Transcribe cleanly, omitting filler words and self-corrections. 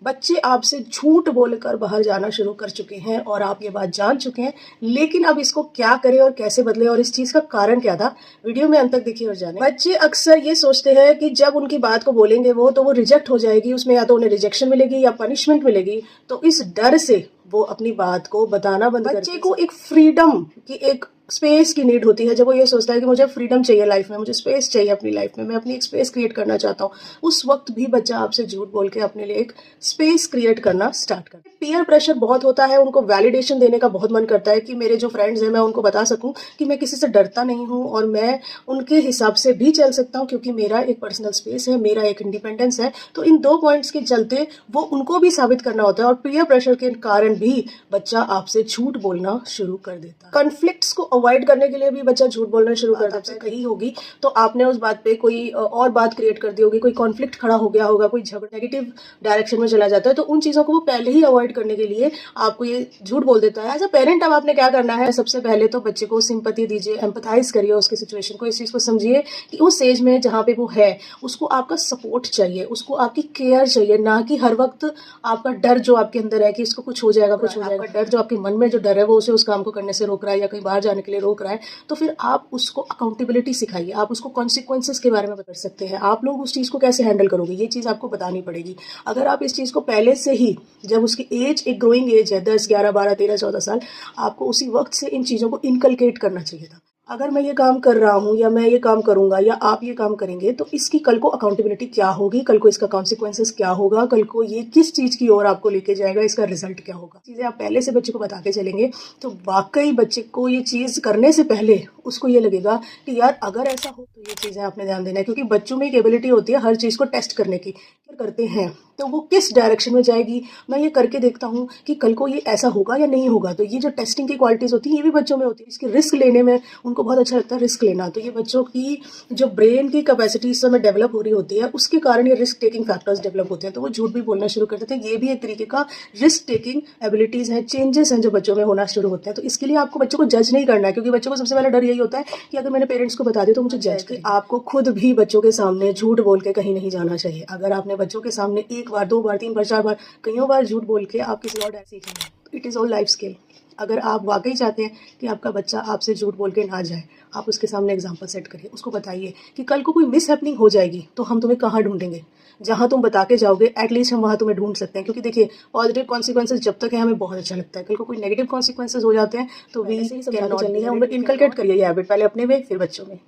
बच्चे आपसे झूठ बोलकर बाहर जाना शुरू कर चुके हैं और आप ये बात जान चुके हैं, लेकिन अब इसको क्या करें और कैसे बदलें और इस चीज का कारण क्या था, वीडियो में अंत तक देखिए और जानें। बच्चे अक्सर ये सोचते हैं कि जब उनकी बात को बोलेंगे वो तो वो रिजेक्ट हो जाएगी, उसमें या तो उन्हें रिजेक्शन मिलेगी या पनिशमेंट मिलेगी, तो इस डर से वो अपनी बात को बताना बंद कर देते हैं। बच्चे को एक फ्रीडम की, एक स्पेस की नीड होती है। जब वो ये सोचता है कि मुझे फ्रीडम चाहिए लाइफ में, मुझे स्पेस चाहिए अपनी लाइफ में, मैं अपनी एक स्पेस क्रिएट करना चाहता हूँ, उस वक्त भी बच्चा आपसे झूठ बोल के अपने लिए एक स्पेस क्रिएट करना स्टार्ट करता है। पीयर प्रेशर बहुत होता है, उनको वैलिडेशन देने का बहुत मन करता है कि मेरे जो फ्रेंड्स हैं मैं उनको बता सकूं कि मैं किसी से डरता नहीं हूं और मैं उनके हिसाब से भी चल सकता हूं क्योंकि मेरा एक पर्सनल स्पेस है, मेरा एक इंडिपेंडेंस है। तो इन दो पॉइंट्स के चलते वो उनको भी साबित करना होता है और पीयर प्रेशर के कारण भी बच्चा आपसे झूठ बोलना शुरू कर देता है। कॉन्फ्लिक्ट्स को अवॉइड करने के लिए भी बच्चा झूठ बोलना शुरू कर देता है। कही होगी तो आपने उस बात पे कोई और बात क्रिएट कर दी होगी, कोई कॉन्फ्लिक्ट खड़ा हो गया होगा, कोई झगड़ा नेगेटिव डायरेक्शन में चला जाता है, तो उन चीजों को वो पहले ही अवॉइड करने के लिए आपको ये झूठ बोल देता है। एज अ पेरेंट अब आपने क्या करना है, सबसे पहले तो बच्चे को सिंपैथी दीजिए, एम्पैथाइज करिए उसकी सिचुएशन को, इस चीज को समझिए कि उस एज में जहाँ पे वो है उसको आपका सपोर्ट चाहिए, उसको आपकी केयर चाहिए, ना कि हर वक्त आपका डर जो आपके अंदर है कि इसको कुछ हो जाएगा, कुछ हो जाएगा। डर जो आपके मन में जो डर है वो उसे उस काम को करने से रोक रहा है या कहीं बाहर जाने के लिए रोक रहा है, तो फिर आप उसको अकाउंटेबिलिटी सिखाइए, आप उसको कॉन्सिक्वेंसेस के बारे में बता सकते हैं, आप लोग उस चीज को कैसे हैंडल करोगे ये चीज आपको बतानी पड़ेगी। अगर आप इस चीज को पहले से ही, जब उसकी एज एक ग्रोइंग एज है 10, 11, 12, 13, 14 साल, आपको उसी वक्त से इन चीजों को इनकलकेट करना चाहिए था। अगर मैं ये काम कर रहा हूँ या मैं ये काम करूंगा या आप ये काम करेंगे तो इसकी कल को अकाउंटेबिलिटी क्या होगी, कल को इसका कॉन्सिक्वेंसेस क्या होगा, कल को ये किस चीज की ओर आपको लेके जाएगा, इसका रिजल्ट क्या होगा। चीजें आप पहले से बच्चे को बता के चलेंगे तो वाकई बच्चे को ये चीज करने से पहले उसको ये लगेगा कि यार अगर ऐसा हो तो ये चीजें आपने ध्यान देना है, क्योंकि बच्चों में एक एबिलिटी होती है हर चीज को टेस्ट करने की। करते हैं तो वो किस डायरेक्शन में जाएगी, मैं ये करके देखता हूँ कि कल को ये ऐसा होगा या नहीं होगा। तो ये जो टेस्टिंग की क्वालिटीज होती है ये भी बच्चों में होती है। इसकी रिस्क लेने में उनको बहुत अच्छा लगता है, रिस्क लेना। तो ये बच्चों की जो ब्रेन की कैपेसिटी इस समय डेवलप हो रही होती है, उसके कारण ये रिस्क टेकिंग फैक्टर्स डेवलप होते हैं, तो वो झूठ भी बोलना शुरू कर देते हैं। ये भी एक तरीके का रिस्क टेकिंग एबिलिटीज है, चेंजेस हैं जो बच्चों में होना शुरू होते हैं। तो इसके लिए आपको बच्चों को जज नहीं करना है, क्योंकि बच्चों को सबसे पहले डर यही होता है कि अगर मैंने पेरेंट्स को बता दिया तो मुझे जज करें। आपको खुद भी बच्चों के सामने झूठ बोल के कहीं नहीं जाना चाहिए। अगर आपने बच्चों के सामने एक बार, 2 बार, 3 बार, 4 बार, कईयों बार झूठ बोल के आप किसी और सीखेंगे। It is all life skill. अगर आप वाकई चाहते हैं कि आपका बच्चा आपसे झूठ बोल के ना जाए, आप उसके सामने एग्जाम्पल सेट करिए, उसको बताइए कि कल को कोई मिस हैपनिंग हो जाएगी तो हम तुम्हें कहाँ ढूंढेंगे। जहां तुम बता के जाओगे एटलीस्ट हम वहां तुम्हें ढूंढ सकते हैं। क्योंकि देखिए पॉजिटिव कॉन्सिक्वेंसेस जब तक है हमें बहुत अच्छा लगता है, कल को कोई नेगेटिव कॉन्सिक्वेंसेस हो जाते हैं तो वी चलनी है, उनको इनकलकेट करिए ये हैबिट, पहले अपने में फिर बच्चों में।